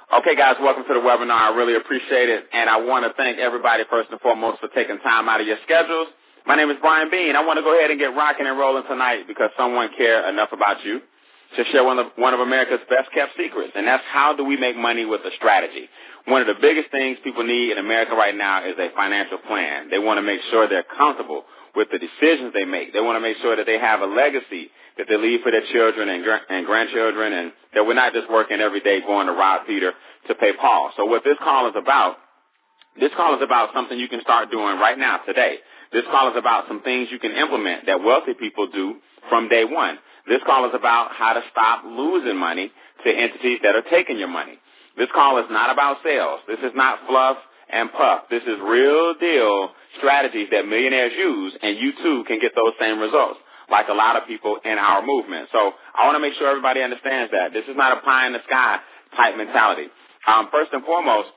Okay, guys, welcome to the webinar. I really appreciate it, and I want to thank everybody first and foremost for taking time out of your schedules. My name is Brian Bean. I want to go ahead and get rocking and rolling tonight because someone cared enough about you to share one of America's best-kept secrets, and that's how do we make money with a strategy. One of the biggest things people need in America right now is a financial plan. They want to make sure they're comfortable with the decisions they make. They want to make sure that they have a legacy that they leave for their children and grandchildren, and that we're not just working every day going to rob Peter to pay Paul. So what this call is about something you can start doing right now, today. This call is about some things you can implement that wealthy people do from day one. This call is about how to stop losing money to entities that are taking your money. This call is not about sales. This is not fluff and puff. This is real deal strategies that millionaires use, and you too can get those same results, like a lot of people in our movement. So I want to make sure everybody understands that. This is not a pie in the sky type mentality. First and foremost,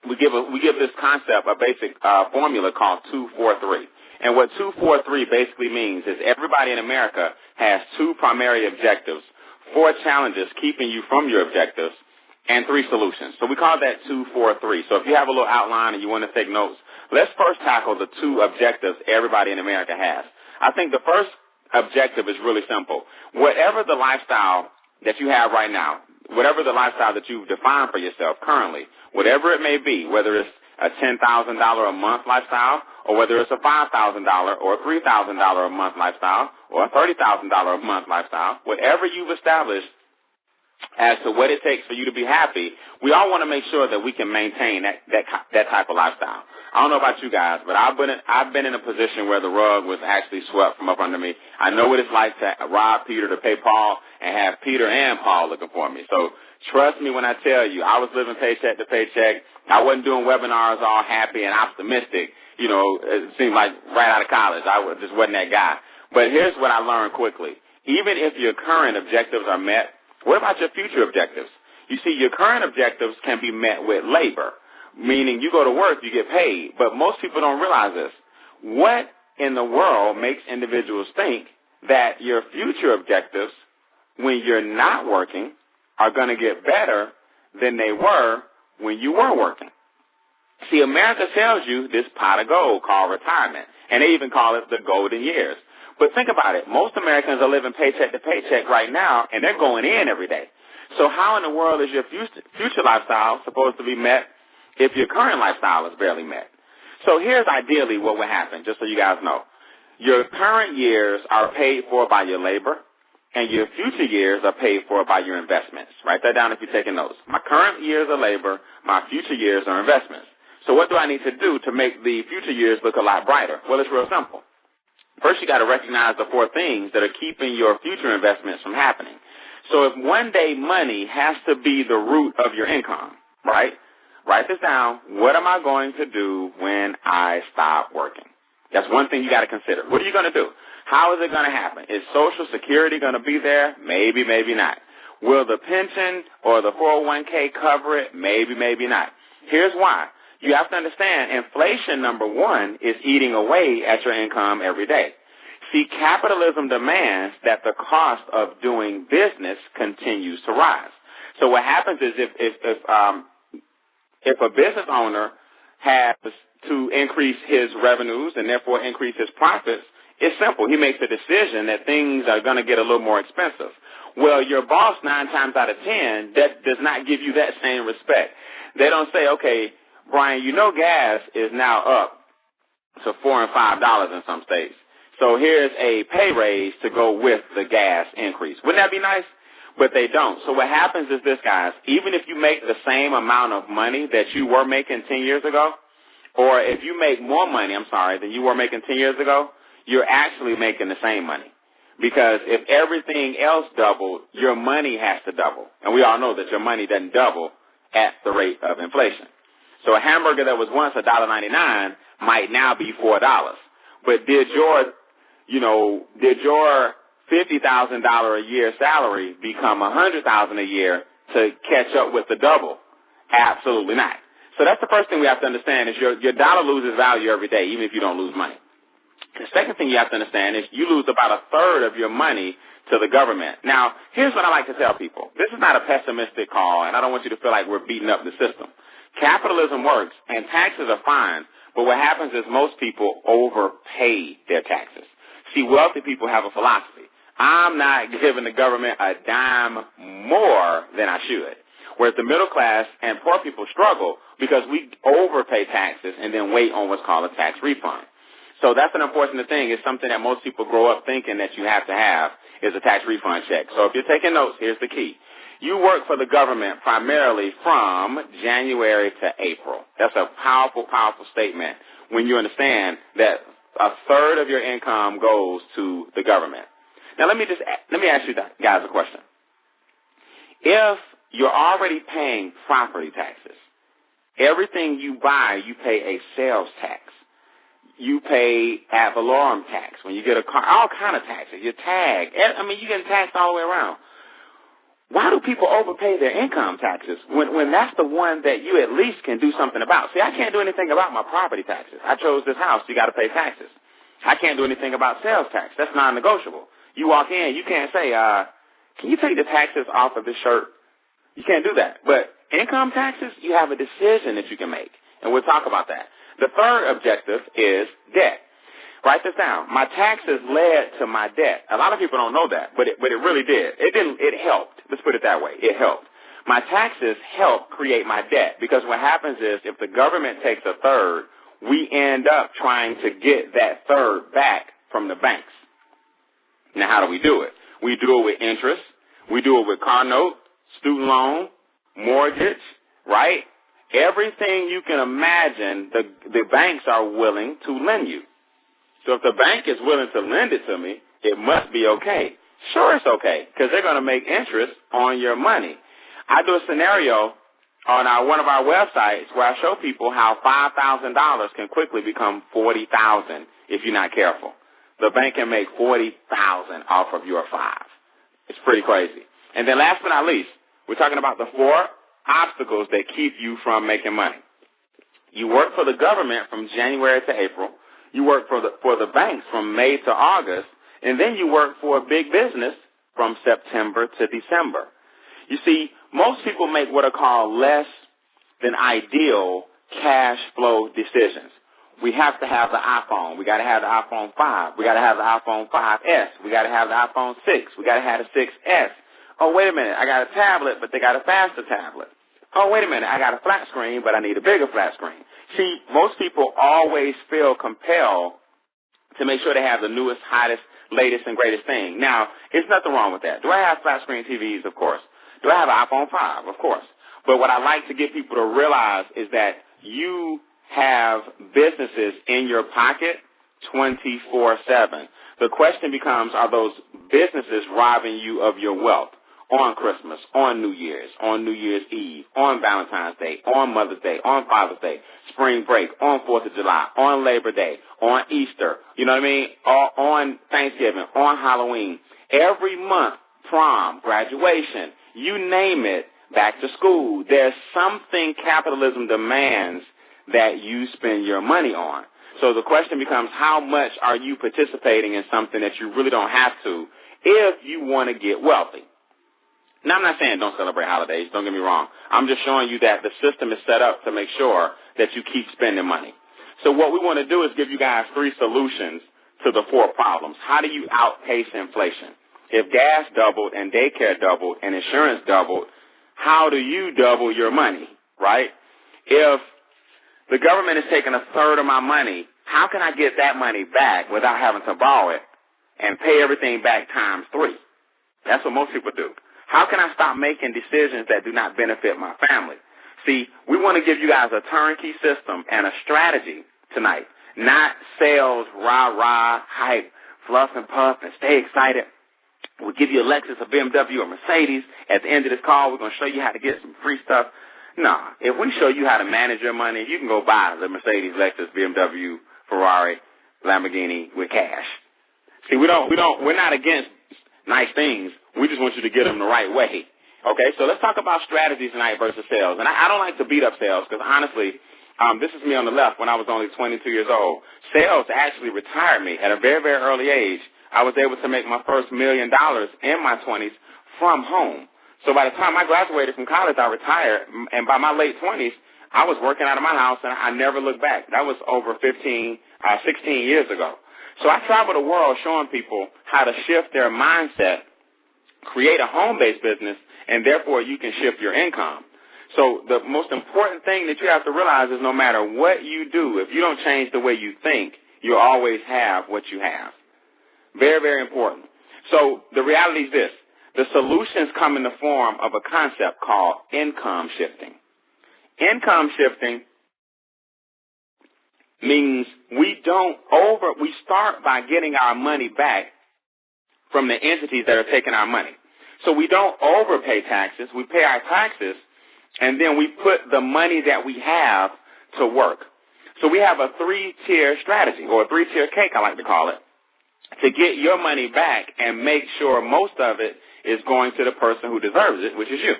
we give this concept a basic formula called 2-4-3. And what 2-4-3 basically means is everybody in America has 2 primary objectives, 4 challenges keeping you from your objectives, and 3 solutions. So we call that 2-4-3. So if you have a little outline and you want to take notes, let's first tackle the 2 objectives everybody in America has. I think the first objective is really simple. Whatever the lifestyle that you have right now, whatever the lifestyle that you've defined for yourself currently, whatever it may be, whether it's a $10,000 a month lifestyle, or whether it's a $5,000 or a $3,000 a month lifestyle, or a $30,000 a month lifestyle, whatever you've established as to what it takes for you to be happy, we all want to make sure that we can maintain that type of lifestyle. I don't know about you guys, but I've been in a position where the rug was actually swept from up under me. I know what it's like to rob Peter to pay Paul and have Peter and Paul looking for me. So trust me when I tell you, I was living paycheck to paycheck. I wasn't doing webinars all happy and optimistic. You know, it seemed like right out of college. I just wasn't that guy. But here's what I learned quickly. Even if your current objectives are met, what about your future objectives? You see, your current objectives can be met with labor, meaning you go to work, you get paid. But most people don't realize this. What in the world makes individuals think that your future objectives, when you're not working, are going to get better than they were when you were working? See, America tells you this pot of gold called retirement, and they even call it the golden years. But think about it. Most Americans are living paycheck to paycheck right now, and they're going in every day. So how in the world is your future lifestyle supposed to be met if your current lifestyle is barely met? So here's ideally what would happen, just so you guys know. Your current years are paid for by your labor, and your future years are paid for by your investments. Write that down if you're taking notes. My current years are labor. My future years are investments. So what do I need to do to make the future years look a lot brighter? Well, it's real simple. First, you got to recognize the 4 things that are keeping your future investments from happening. So if one day money has to be the root of your income, right? Write this down. What am I going to do when I stop working? That's one thing you got to consider. What are you going to do? How is it going to happen? Is Social Security going to be there? Maybe, maybe not. Will the pension or the 401k cover it? Maybe, maybe not. Here's why. You have to understand, inflation, number one, is eating away at your income every day. See, capitalism demands that the cost of doing business continues to rise. So what happens is if a business owner has to increase his revenues and therefore increase his profits, it's simple. He makes a decision that things are going to get a little more expensive. Well, your boss 9 times out of 10 that does not give you that same respect. They don't say, okay, Brian, you know gas is now up to $4 and $5 in some states. So here's a pay raise to go with the gas increase. Wouldn't that be nice? But they don't. So what happens is this, guys, even if you make the same amount of money that you were making 10 years ago, or if you make more money, than you were making 10 years ago, you're actually making the same money. Because if everything else doubled, your money has to double. And we all know that your money doesn't double at the rate of inflation. So a hamburger that was once $1.99 might now be $4. But did your $50,000 a year salary become $100,000 a year to catch up with the double? Absolutely not. So that's the first thing we have to understand is your dollar loses value every day, even if you don't lose money. The second thing you have to understand is you lose about 1/3 of your money to the government. Now, here's what I like to tell people. This is not a pessimistic call, and I don't want you to feel like we're beating up the system. Capitalism works, and taxes are fine, but what happens is most people overpay their taxes. See, wealthy people have a philosophy. I'm not giving the government a dime more than I should. Whereas the middle class and poor people struggle because we overpay taxes and then wait on what's called a tax refund. So that's an unfortunate thing. It's something that most people grow up thinking that you have to have is a tax refund check. So if you're taking notes, here's the key. You work for the government primarily from January to April. That's a powerful, powerful statement when you understand that a third of your income goes to the government. Now, let me ask you guys a question. If you're already paying property taxes, everything you buy, you pay a sales tax. You pay ad valorem tax when you get a car, all kind of taxes. Your tag, I mean, you get taxed all the way around. Why do people overpay their income taxes when that's the one that you at least can do something about? See, I can't do anything about my property taxes. I chose this house. You got to pay taxes. I can't do anything about sales tax. That's non-negotiable. You walk in, you can't say, can you take the taxes off of this shirt? You can't do that. But income taxes, you have a decision that you can make, and we'll talk about that. The third objective is debt. Write this down. My taxes led to my debt. A lot of people don't know that, but it really did. It helped. Let's put it that way. It helped. My taxes helped create my debt because what happens is if the government takes a third, we end up trying to get that third back from the banks. Now, how do we do it? We do it with interest. We do it with car note, student loan, mortgage, right? Everything you can imagine, the banks are willing to lend you. So if the bank is willing to lend it to me, it must be okay. Sure, it's okay, because they're going to make interest on your money. I do a scenario on one of our websites where I show people how $5,000 can quickly become $40,000 if you're not careful. The bank can make $40,000 off of your $5,000. It's pretty crazy. And then last but not least, we're talking about the 4 obstacles that keep you from making money. You work for the government from January to April. You work for the banks from May to August. And then you work for a big business from September to December. You see, most people make what are called less than ideal cash flow decisions. We have to have the iPhone. We got to have the iPhone 5. We got to have the iPhone 5S. We got to have the iPhone 6. We got to have the 6S. Oh, wait a minute. I got a tablet, but they got a faster tablet. Oh, wait a minute. I got a flat screen, but I need a bigger flat screen. See, most people always feel compelled to make sure they have the newest, hottest, latest, and greatest thing. Now, there's nothing wrong with that. Do I have flat screen TVs? Of course. Do I have an iPhone 5? Of course. But what I like to get people to realize is that you have businesses in your pocket 24/7. The question becomes, are those businesses robbing you of your wealth on Christmas, on New Year's Eve, on Valentine's Day, on Mother's Day, on Father's Day, spring break, on 4th of July, on Labor Day, on Easter, you know what I mean, or on Thanksgiving, on Halloween, every month, prom, graduation, you name it, back to school. There's something capitalism demands that you spend your money on. So the question becomes, how much are you participating in something that you really don't have to if you want to get wealthy? Now, I'm not saying don't celebrate holidays. Don't get me wrong. I'm just showing you that the system is set up to make sure that you keep spending money. So what we want to do is give you guys 3 solutions to the 4 problems. How do you outpace inflation? If gas doubled and daycare doubled and insurance doubled, how do you double your money, right? If the government is taking a third of my money, how can I get that money back without having to borrow it and pay everything back times 3? That's what most people do. How can I stop making decisions that do not benefit my family? See, we want to give you guys a turnkey system and a strategy tonight, not sales, rah-rah, hype, fluff and puff, and stay excited. We'll give you a Lexus, a BMW, or Mercedes. At the end of this call, we're going to show you how to get some free stuff. Nah, if we show you how to manage your money, you can go buy the Mercedes, Lexus, BMW, Ferrari, Lamborghini with cash. See, we're not against nice things. We just want you to get them the right way. Okay, so let's talk about strategies tonight versus sales. And I don't like to beat up sales because, honestly, this is me on the left when I was only 22 years old. Sales actually retired me at a very, very early age. I was able to make my first $1 million in my 20s from home. So by the time I graduated from college, I retired, and by my late 20s, I was working out of my house, and I never looked back. That was over 16 years ago. So I travel the world showing people how to shift their mindset, create a home-based business, and therefore you can shift your income. So the most important thing that you have to realize is no matter what you do, if you don't change the way you think, you'll always have what you have. Very, very important. So the reality is this. The solutions come in the form of a concept called income shifting. Income shifting means we start by getting our money back from the entities that are taking our money. So we don't overpay taxes. We pay our taxes, and then we put the money that we have to work. So we have a 3-tier strategy, or a 3-tier cake, I like to call it, to get your money back and make sure most of it is going to the person who deserves it, which is you.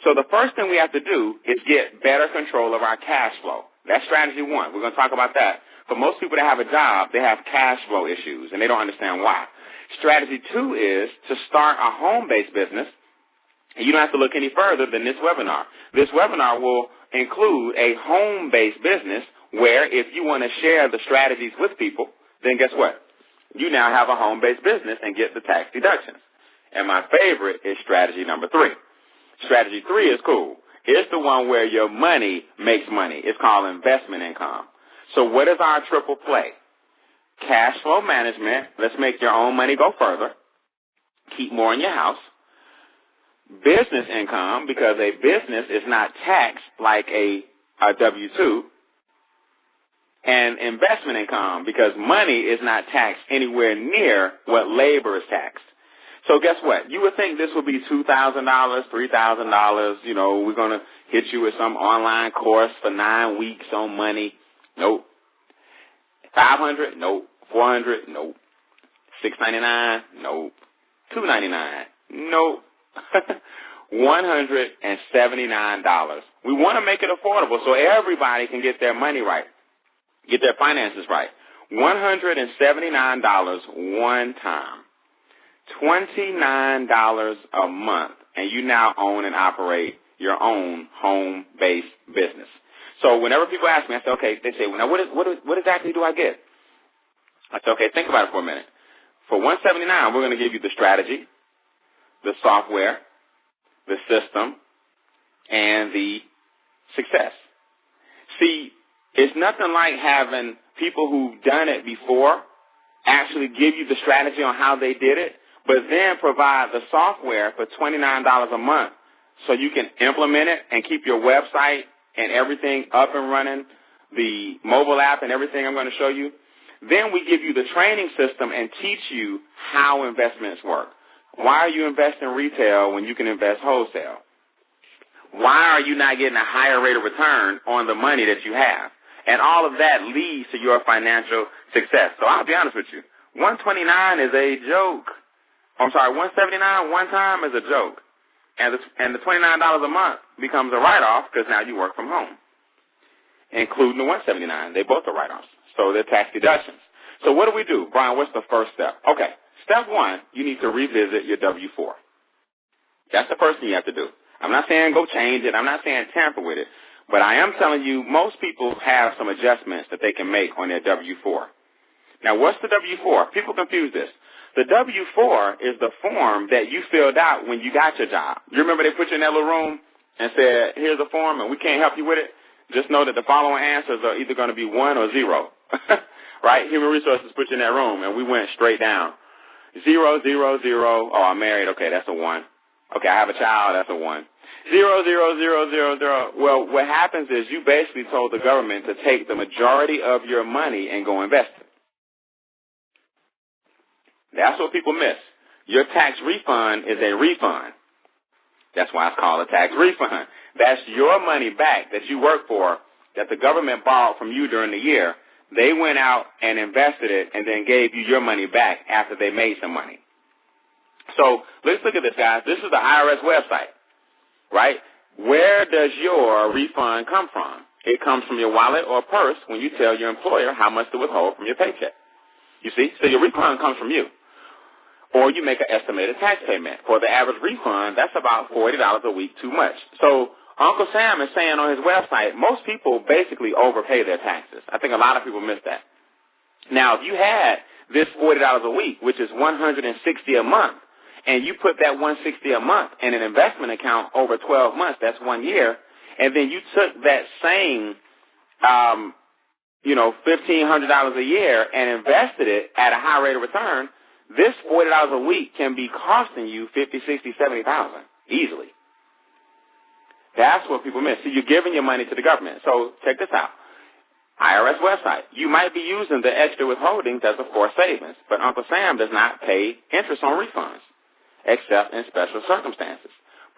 So the first thing we have to do is get better control of our cash flow. That's strategy 1. We're going to talk about that. For most people that have a job, they have cash flow issues, and they don't understand why. Strategy 2 is to start a home-based business. And you don't have to look any further than this webinar. This webinar will include a home-based business where if you want to share the strategies with people, then guess what? You now have a home-based business and get the tax deductions. And my favorite is strategy number 3. Strategy 3 is cool. It's the one where your money makes money. It's called investment income. So what is our triple play? Cash flow management. Let's make your own money go further. Keep more in your house. Business income, because a business is not taxed like a W-2. And investment income, because money is not taxed anywhere near what labor is taxed. So guess what? You would think this would be $2,000, $3,000. You know, we're going to hit you with some online course for 9 weeks on money. Nope. $500? Nope. $400? Nope. $699? Nope. $299? Nope. $179. We want to make it affordable so everybody can get their money right, get their finances right. $179 one time. $29 a month, and you now own and operate your own home-based business. So whenever people ask me, I say, okay, they say, well, now what exactly do I get? I say, okay, think about it for a minute. For $179, we're going to give you the strategy, the software, the system, and the success. See, it's nothing like having people who've done it before actually give you the strategy on how they did it, but then provide the software for $29 a month so you can implement it and keep your website and everything up and running, the mobile app and everything I'm going to show you. Then we give you the training system and teach you how investments work. Why are you investing retail when you can invest wholesale? Why are you not getting a higher rate of return on the money that you have? And all of that leads to your financial success. So I'll be honest with you. $129 is a joke. I'm sorry, $179 one time is a joke. And the $29 a month becomes a write-off because now you work from home, including the $179. They both are write-offs. So they're tax deductions. So what do? Brian, what's the first step? Okay, step 1, you need to revisit your W-4. That's the first thing you have to do. I'm not saying go change it. I'm not saying tamper with it. But I am telling you most people have some adjustments that they can make on their W-4. Now, what's the W-4? People confuse this. The W-4 is the form that you filled out when you got your job. You remember they put you in that little room and said, here's a form and we can't help you with it? Just know that the following answers are either going to be 1 or 0. Right? Human Resources put you in that room and we went straight down. 0, 0, 0. Oh, I'm married. Okay, that's a 1. Okay, I have a child. That's a 1. 0, 0, 0, 0, 0. Well, what happens is you basically told the government to take the majority of your money and go invest it. That's what people miss. Your tax refund is a refund. That's why it's called a tax refund. That's your money back that you work for that the government borrowed from you during the year. They went out and invested it and then gave you your money back after they made some money. So let's look at this, guys. This is the IRS website, right? Where does your refund come from? It comes from your wallet or purse when you tell your employer how much to withhold from your paycheck. You see? So your refund comes from you. or you make an estimated tax payment. For the average refund, that's about $40 a week too much. So Uncle Sam is saying on his website, most people basically overpay their taxes. I think a lot of people miss that. Now, if you had this $40 a week, which is $160 a month, and you put that $160 a month in an investment account over 12 months, that's 1 year, and then you took that same, $1,500 a year and invested it at a high rate of return, this $40 a week can be costing you $50,000, $60,000, $70,000 easily. That's what people miss. So you're giving your money to the government. So check this out. IRS website. You might be using the extra withholdings as a forced savings, but Uncle Sam does not pay interest on refunds, except in special circumstances.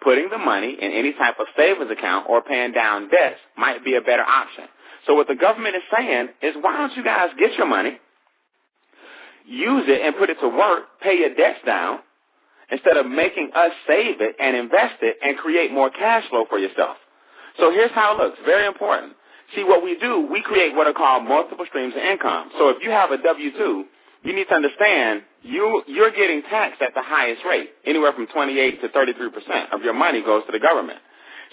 Putting the money in any type of savings account or paying down debts might be a better option. So what the government is saying is, why don't you guys get your money, use it and put it to work, pay your debts down, instead of making us save it and invest it and create more cash flow for yourself. So here's how it looks. Very important. See, what we do, we create what are called multiple streams of income. So if you have a W-2, you need to understand you're getting taxed at the highest rate. Anywhere from 28 to 33% of your money goes to the government.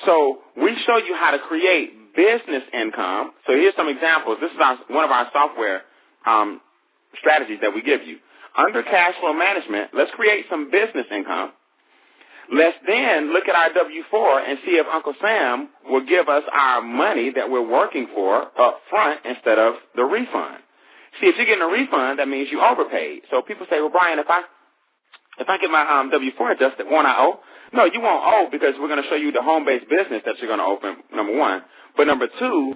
So we show you how to create business income. So here's some examples. This is one of our software strategies that we give you. Under cash flow management, let's create some business income. Let's then look at our W-4 and see if Uncle Sam will give us our money that we're working for up front instead of the refund. See, if you're getting a refund, that means you overpaid. So people say, well, Brian, if I get my W-4 adjusted, won't I owe? No, you won't owe, because we're going to show you the home-based business that you're going to open, number one. But number two,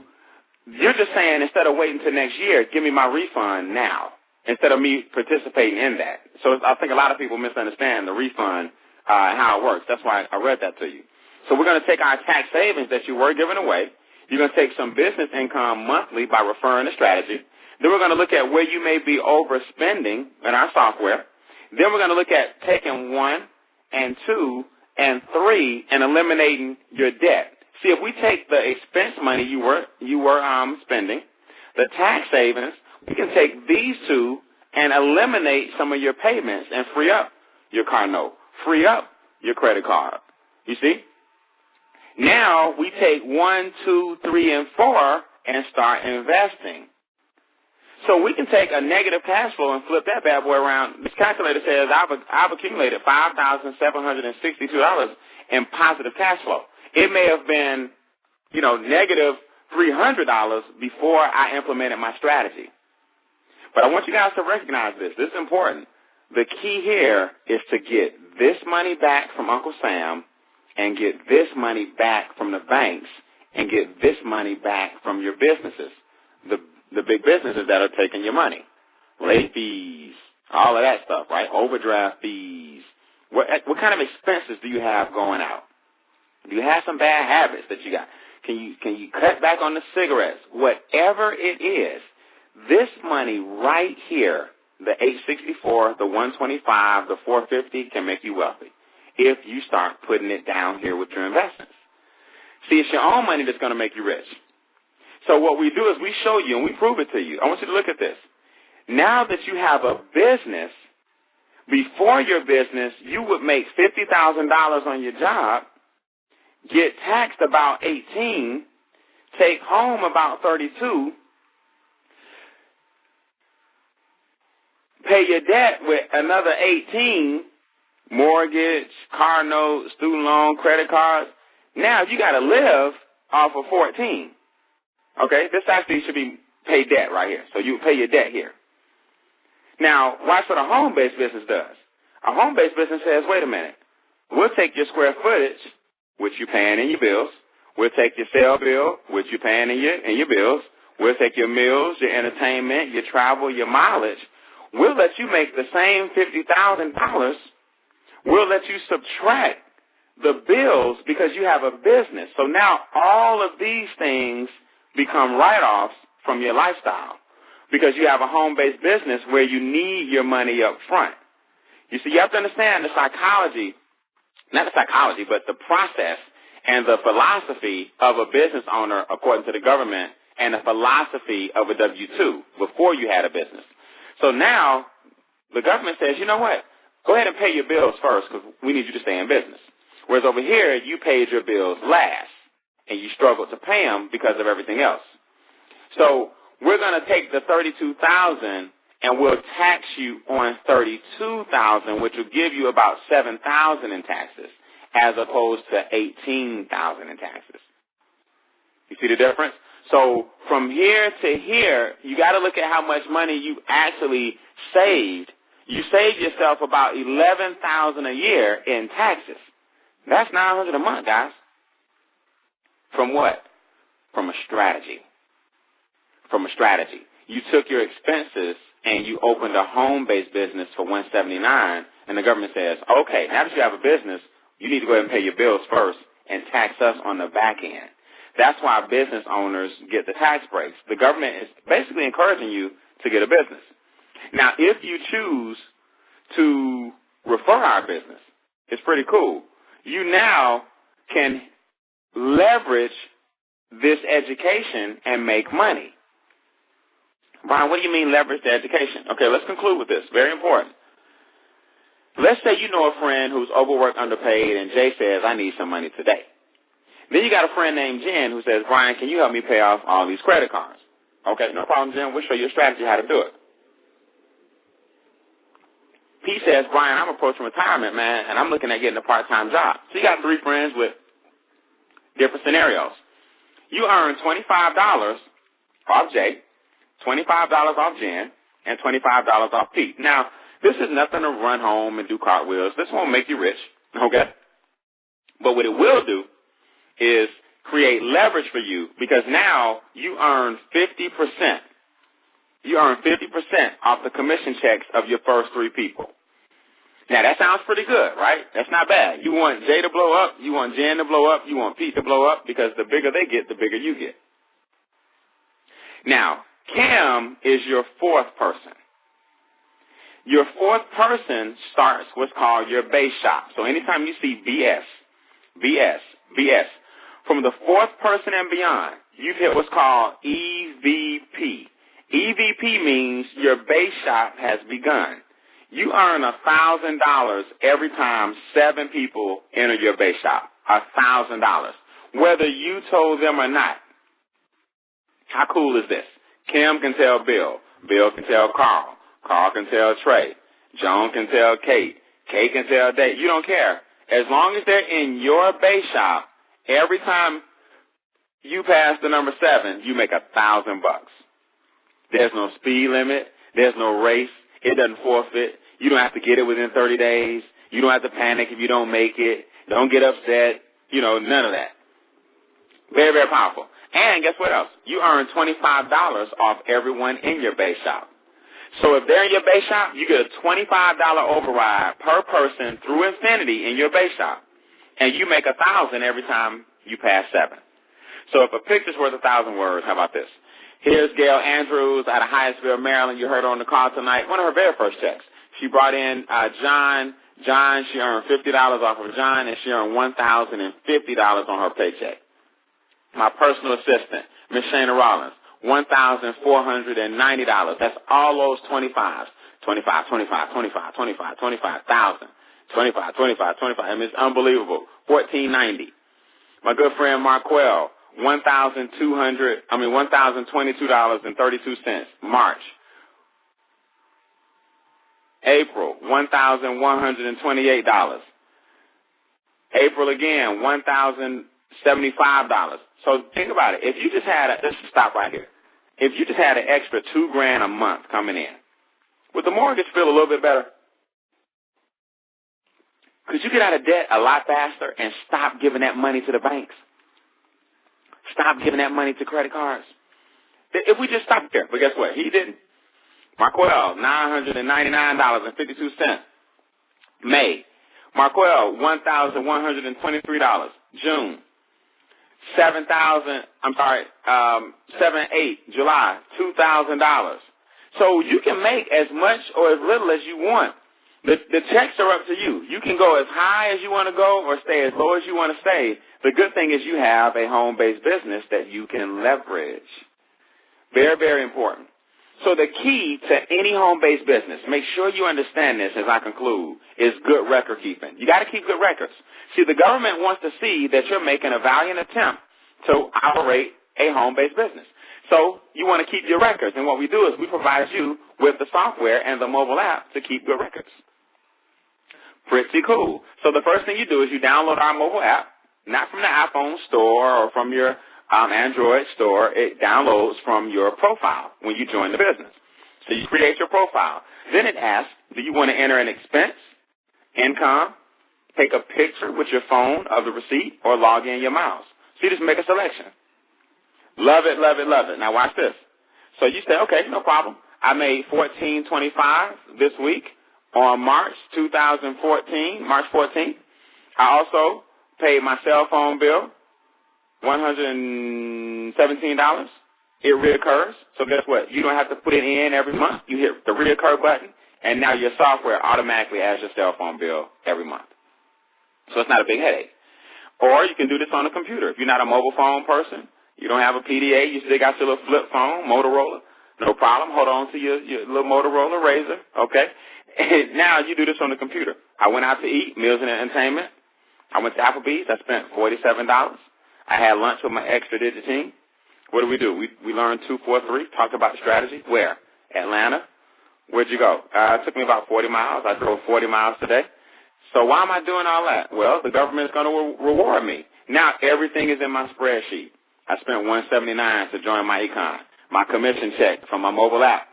you're just saying, instead of waiting until next year, give me my refund now, instead of me participating in that. So I think a lot of people misunderstand the refund, how it works. That's why I read that to you. So we're going to take our tax savings that you were giving away. You're going to take some business income monthly by referring to strategy. Then we're going to look at where you may be overspending in our software. Then we're going to look at taking 1 and 2 and 3 and eliminating your debt. See, if we take the expense money you were spending, the tax savings, we can take these two and eliminate some of your payments and free up your car note, free up your credit card. You see? Now we take 1, 2, 3, and 4 and start investing. So we can take a negative cash flow and flip that bad boy around. This calculator says I've accumulated $5,762 in positive cash flow. It may have been, negative $300 before I implemented my strategy. But I want you guys to recognize this. This is important. The key here is to get this money back from Uncle Sam and get this money back from the banks and get this money back from your businesses, the big businesses that are taking your money. Late fees, all of that stuff, right? Overdraft fees. What kind of expenses do you have going out? Do you have some bad habits that you got? Can you cut back on the cigarettes? Whatever it is, this money right here, the 864, the 125, the 450 can make you wealthy if you start putting it down here with your investments. See, it's your own money that's going to make you rich. So what we do is we show you and we prove it to you. I want you to look at this. Now that you have a business, before your business, you would make $50,000 on your job, get taxed about 18, take home about 32, pay your debt with another 18, mortgage, car notes, student loan, credit cards. Now you got to live off of 14. Okay, this actually should be pay debt right here. So you pay your debt here. Now, watch what a home-based business does. A home-based business says, wait a minute, we'll take your square footage, which you're paying in your bills. We'll take your cell bill, which you're paying in your bills. We'll take your meals, your entertainment, your travel, your mileage. We'll let you make the same $50,000. We'll let you subtract the bills because you have a business. So now all of these things become write-offs from your lifestyle because you have a home-based business where you need your money up front. You see, you have to understand the psychology, not the psychology, but the process and the philosophy of a business owner according to the government and the philosophy of a W-2 before you had a business. So now the government says, you know what? Go ahead and pay your bills first because we need you to stay in business. Whereas over here, you paid your bills last, and you struggled to pay them because of everything else. So we're going to take the $32,000 and we'll tax you on $32,000, which will give you about $7,000 in taxes, as opposed to $18,000 in taxes. You see the difference? So from here to here, you got to look at how much money you actually saved. You saved yourself about $11,000 a year in taxes. That's $900 a month, guys. From what? From a strategy. From a strategy. You took your expenses and you opened a home-based business for $179, and the government says, okay, now that you have a business, you need to go ahead and pay your bills first and tax us on the back end. That's why business owners get the tax breaks. The government is basically encouraging you to get a business. Now, if you choose to refer our business, it's pretty cool. You now can leverage this education and make money. Brian, what do you mean leverage the education? Okay, let's conclude with this. Very important. Let's say you know a friend who's overworked, underpaid, and Jay says, I need some money today. Then you got a friend named Jen who says, Brian, can you help me pay off all these credit cards? Okay, no problem, Jen. We'll show you a strategy how to do it. P says, Brian, I'm approaching retirement, man, and I'm looking at getting a part-time job. So you got three friends with different scenarios. You earn $25 off Jay, $25 off Jen, and $25 off Pete. Now, this is nothing to run home and do cartwheels. This won't make you rich, okay? But what it will do is create leverage for you because now you earn 50%. You earn 50% off the commission checks of your first three people. Now, that sounds pretty good, right? That's not bad. You want Jay to blow up, you want Jen to blow up, you want Pete to blow up because the bigger they get, the bigger you get. Now, Cam is your fourth person. Your fourth person starts what's called your base shop. So anytime you see BS, from the fourth person and beyond, you've hit what's called EVP. EVP means your base shop has begun. You earn $1,000 every time 7 people enter your base shop. $1,000, whether you told them or not. How cool is this? Kim can tell Bill. Bill can tell Carl. Carl can tell Trey. Joan can tell Kate. Kate can tell Dave. You don't care. As long as they're in your base shop, every time you pass the number 7, you make $1,000. There's no speed limit. There's no race. It doesn't forfeit. You don't have to get it within 30 days. You don't have to panic if you don't make it. Don't get upset. You know, none of that. Very, very powerful. And guess what else? You earn $25 off everyone in your base shop. So if they're in your base shop, you get a $25 override per person through infinity in your base shop. And you make $1,000 every time you pass 7. So if a picture's worth 1,000 words, how about this? Here's Gail Andrews out of Hyattsville, Maryland. You heard her on the call tonight. One of her very first checks. She brought in John. John, she earned $50 off of John, and she earned $1,050 on her paycheck. My personal assistant, Miss Shana Rollins, $1,490. That's all those 25s. 25, 25, 25, 25, 25,000. 25, 25, 25. I mean, it's unbelievable. $1,490. My good friend Marquell, $1,022.32. March. April, $1,128. April again, $1,075. So think about it. If you just had let's stop right here. If you just had an extra $2,000 a month coming in, would the mortgage feel a little bit better? Could you get out of debt a lot faster and stop giving that money to the banks? Stop giving that money to credit cards? If we just stopped there. But guess what? He didn't. Marquell, $999.52. May. Marquell, $1,123. June. July, $2,000. So you can make as much or as little as you want. The checks are up to you. You can go as high as you want to go or stay as low as you want to stay. The good thing is you have a home-based business that you can leverage. Very, very important. So the key to any home-based business, make sure you understand this as I conclude, is good record keeping. You got to keep good records. See, the government wants to see that you're making a valiant attempt to operate a home-based business. So you want to keep your records, and what we do is we provide you with the software and the mobile app to keep good records. Pretty cool. So the first thing you do is you download our mobile app, not from the iPhone store or from your Android store. It downloads from your profile when you join the business. So you create your profile. Then it asks, do you want to enter an expense, income, take a picture with your phone of the receipt, or log in your mouse? So you just make a selection. Love it, love it, love it. Now watch this. So you say, okay, no problem. I made $14.25 this week on March 2014, March 14th. I also paid my cell phone bill, $117. It reoccurs. So guess what? You don't have to put it in every month. You hit the reoccur button, and now your software automatically adds your cell phone bill every month. So it's not a big headache. Or you can do this on a computer. If you're not a mobile phone person, you don't have a PDA, you still got your little flip phone, Motorola, no problem. Hold on to your little Motorola Razr, okay? And now you do this on the computer. I went out to eat, meals and entertainment. I went to Applebee's. I spent $47. I had lunch with my extra-digit team. What do? We learned 2, 4, 3, talked about the strategy. Where? Atlanta. Where'd you go? It took me about 40 miles. I drove 40 miles today. So why am I doing all that? Well, the government's going to reward me. Now everything is in my spreadsheet. I spent $179 to join my econ. My commission check from my mobile app.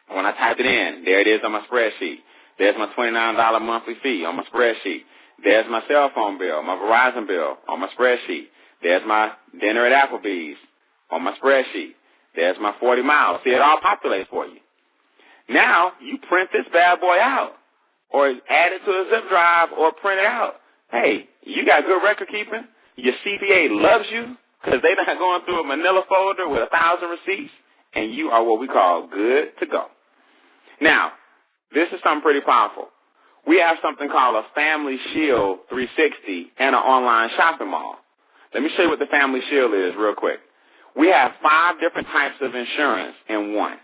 When I type it in, there it is on my spreadsheet. There's my $29 monthly fee on my spreadsheet. There's my cell phone bill, my Verizon bill on my spreadsheet. There's my dinner at Applebee's on my spreadsheet. There's my 40 miles. See, it all populates for you. Now, you print this bad boy out or add it to a zip drive or print it out. Hey, you got good record keeping. Your CPA loves you because they're not going through a manila folder with 1,000 receipts, and you are what we call good to go. Now, this is something pretty powerful. We have something called a Family Shield 360 and an online shopping mall. Let me show you what the Family Shield is real quick. We have 5 different types of insurance in one.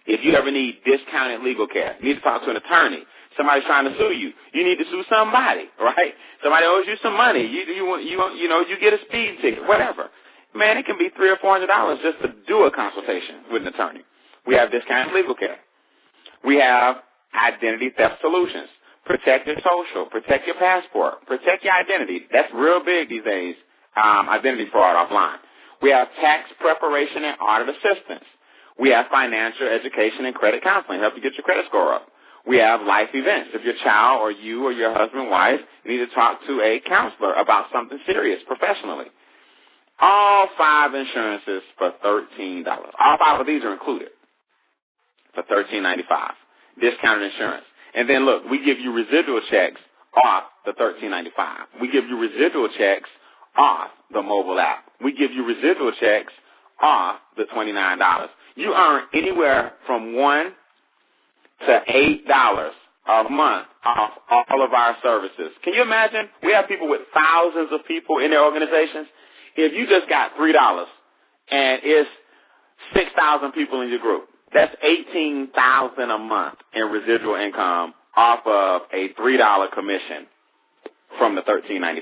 If you ever need discounted legal care, you need to talk to an attorney, somebody's trying to sue you, you need to sue somebody, right? Somebody owes you some money, you get a speed ticket, whatever. Man, it can be $300 or $400 just to do a consultation with an attorney. We have discounted legal care. We have identity theft solutions. Protect your social, protect your passport, protect your identity. That's real big these days, identity fraud offline. We have tax preparation and audit assistance. We have financial education and credit counseling, help you get your credit score up. We have life events. If your child or you or your husband, wife, need to talk to a counselor about something serious professionally. All 5 insurances for $13. All 5 of these are included for $13.95. Discounted insurance. And then look, we give you residual checks off the $13.95. We give you residual checks off the mobile app. We give you residual checks off the $29. You earn anywhere from $1 to $8 a month off all of our services. Can you imagine? We have people with thousands of people in their organizations. If you just got $3 and it's 6,000 people in your group, that's $18,000 a month in residual income off of a $3 commission from the $13.95.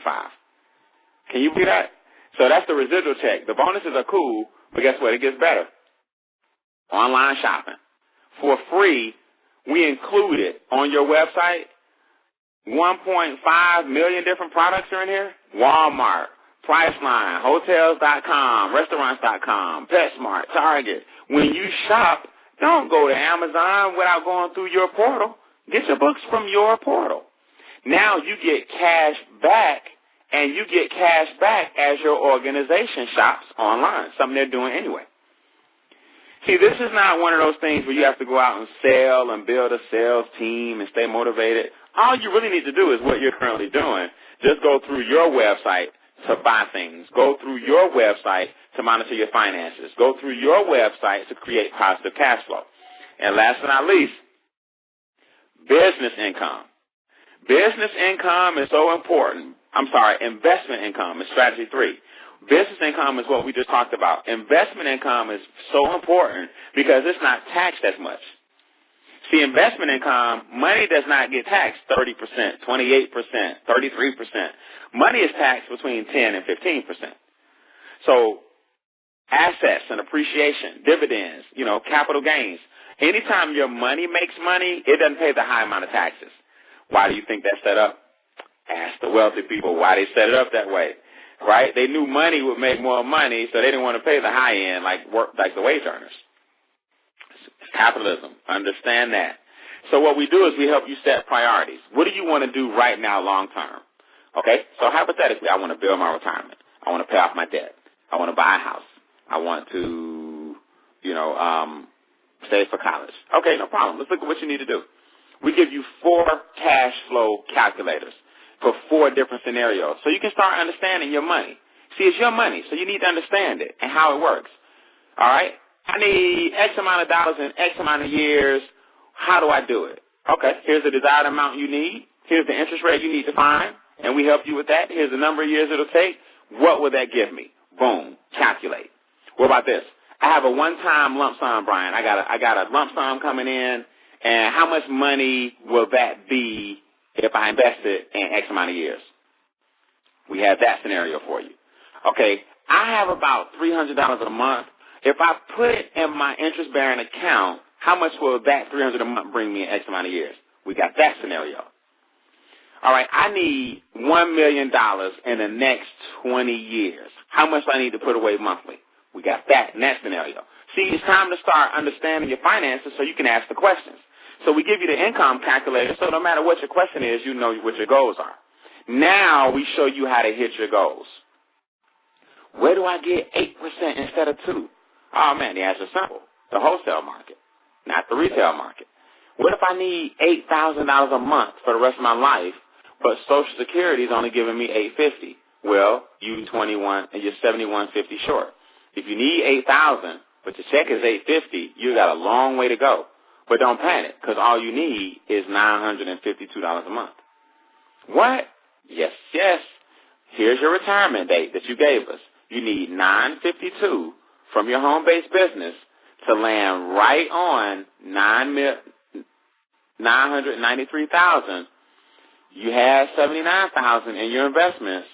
Can you believe that? So that's the residual check. The bonuses are cool, but guess what? It gets better. Online shopping. For free, we included on your website 1.5 million different products are in here. Walmart, Priceline, Hotels.com, Restaurants.com, PetSmart, Target. When you shop, don't go to Amazon without going through your portal. Get your books from your portal. Now you get cash back, and you get cash back as your organization shops online, something they're doing anyway. See, this is not one of those things where you have to go out and sell and build a sales team and stay motivated. All you really need to do is what you're currently doing. Just go through your website to buy things. Go through your website to monitor your finances. Go through your website to create positive cash flow. And last but not least, business income. Business income is so important. Investment income is strategy 3. Business income is what we just talked about. Investment income is so important because it's not taxed as much. See, investment income, money does not get taxed 30%, 28%, 33%. Money is taxed between 10 and 15%. So assets and appreciation, dividends, capital gains. Anytime your money makes money, it doesn't pay the high amount of taxes. Why do you think that's set up? Ask the wealthy people why they set it up that way, right? They knew money would make more money, so they didn't want to pay the high end like the wage earners. It's capitalism. Understand that. So what we do is we help you set priorities. What do you want to do right now long term? Okay? So hypothetically, I want to build my retirement. I want to pay off my debt. I want to buy a house. I want to, save for college. Okay, no problem. Let's look at what you need to do. We give you 4 cash flow calculators for 4 different scenarios. So you can start understanding your money. See, it's your money, so you need to understand it and how it works. All right? I need X amount of dollars in X amount of years. How do I do it? Okay, here's the desired amount you need. Here's the interest rate you need to find, and we help you with that. Here's the number of years it'll take. What will that give me? Boom, calculate. What about this? I have a one-time lump sum, Brian. I got a lump sum coming in, and how much money will that be if I invest it in X amount of years? We have that scenario for you. Okay, I have about $300 a month. If I put it in my interest-bearing account, how much will that $300 a month bring me in X amount of years? We got that scenario. All right, I need $1 million in the next 20 years. How much do I need to put away monthly? We got that in that scenario. See, it's time to start understanding your finances so you can ask the questions. So we give you the income calculator, so no matter what your question is, you know what your goals are. Now we show you how to hit your goals. Where do I get 8% instead of 2%? Oh, man, the answer's simple. The wholesale market, not the retail market. What if I need $8,000 a month for the rest of my life, but Social Security is only giving me $850? Well, you're 21 and you're $71.50 short. If you need $8,000, but your check is $850, you got a long way to go. But don't panic, because all you need is $952 a month. What? Yes. Here's your retirement date that you gave us. You need $952 from your home-based business to land right on $993,000. You have $79,000 in your investments,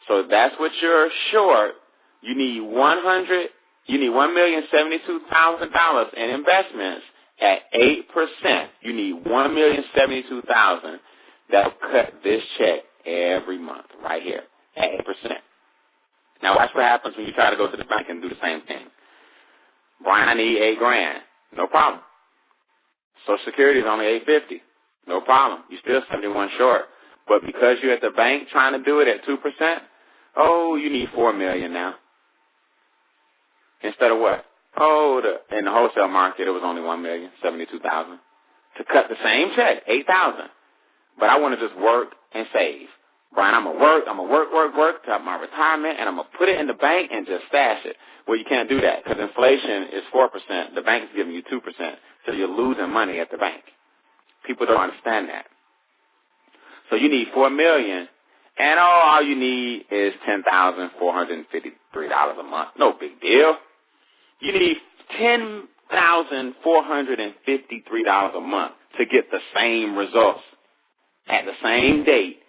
so that's what you're short. You need $1,072,000 in investments at 8%. You need $1,072,000. That'll cut this check every month right here at 8%. Now watch what happens when you try to go to the bank and do the same thing. Brian, I need $8,000. No problem. Social Security is only $850. No problem. You're still 71 short. But because you're at the bank trying to do it at 2%, you need $4 million now. Instead of what? In the wholesale market, it was only $1,072,000 to cut the same check, $8,000. But I want to just work and save. Brian, I'm going to work to have my retirement, and I'm going to put it in the bank and just stash it. Well, you can't do that because inflation is 4%. The bank is giving you 2%, so you're losing money at the bank. People don't understand that. So you need $4 million, and all you need is $10,453 a month. No big deal. You need $10,453 a month to get the same results at the same date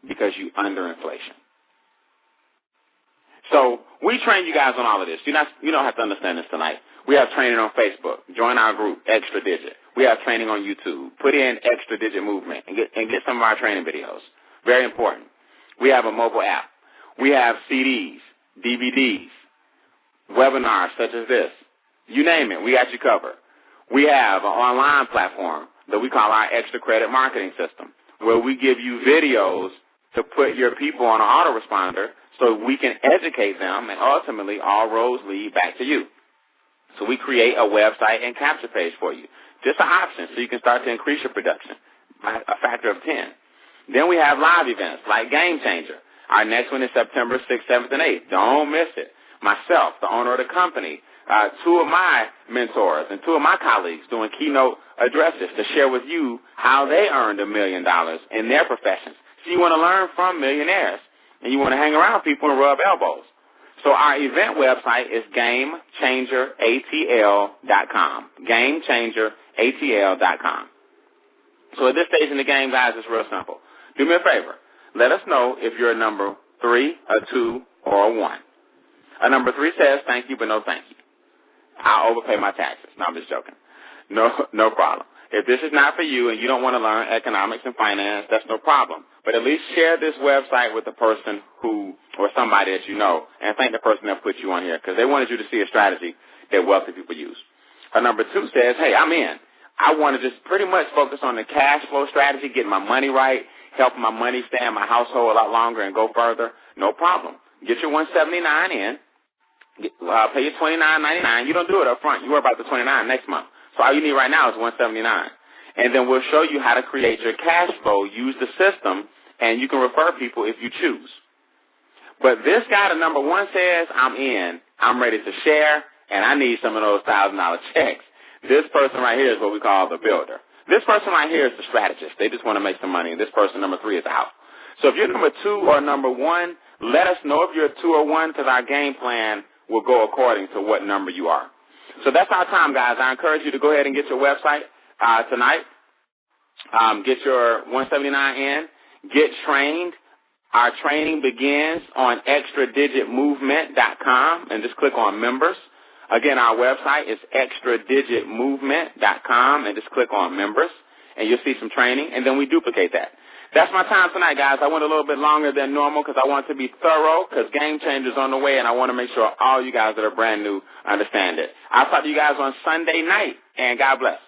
because you're under inflation. So we train you guys on all of this. You don't have to understand this tonight. We have training on Facebook. Join our group, Extra Digit. We have training on YouTube. Put in Extra Digit Movement and get some of our training videos. Very important. We have a mobile app. We have CDs, DVDs, webinars such as this. You name it, we got you covered. We have an online platform that we call our Extra Credit Marketing System, where we give you videos to put your people on an autoresponder so we can educate them, and ultimately all roads lead back to you. So we create a website and capture page for you. Just an option so you can start to increase your production by a factor of 10. Then we have live events like Game Changer. Our next one is September 6th, 7th, and 8th. Don't miss it. Myself, the owner of the company, 2 of my mentors and 2 of my colleagues doing keynote addresses to share with you how they earned $1 million in their professions. So you want to learn from millionaires, and you want to hang around people and rub elbows. So our event website is GameChangerATL.com. GameChangerATL.com. So at this stage in the game, guys, it's real simple. Do me a favor. Let us know if you're a number 3, a 2, or a 1. A number 3 says thank you, but no thank you. I'll overpay my taxes. No, I'm just joking. No problem. If this is not for you and you don't want to learn economics and finance, that's no problem. But at least share this website with the person or somebody that you know, and thank the person that put you on here, because they wanted you to see a strategy that wealthy people use. A number 2 says, hey, I'm in. I want to just pretty much focus on the cash flow strategy, getting my money right, helping my money stay in my household a lot longer and go further. No problem. Get your $179 in. Pay your $29.99. You don't do it up front. You worry about the $29 next month. So all you need right now is $179. And then we'll show you how to create your cash flow, use the system, and you can refer people if you choose. But this guy, the number 1, says, I'm in. I'm ready to share, and I need some of those $1,000 checks. This person right here is what we call the builder. This person right here is the strategist. They just want to make some money. And this person, number 3, is out. So if you're number 2 or number 1, let us know if you're a 2 or 1, because our game plan will go according to what number you are. So that's our time, guys. I encourage you to go ahead and get your website tonight. Get your $179 in. Get trained. Our training begins on extradigitmovement.com, and just click on members. Again, our website is extradigitmovement.com, and just click on members, and you'll see some training, and then we duplicate that. That's my time tonight, guys. I went a little bit longer than normal because I want to be thorough, because Game Changer's on the way, and I want to make sure all you guys that are brand new understand it. I'll talk to you guys on Sunday night, and God bless.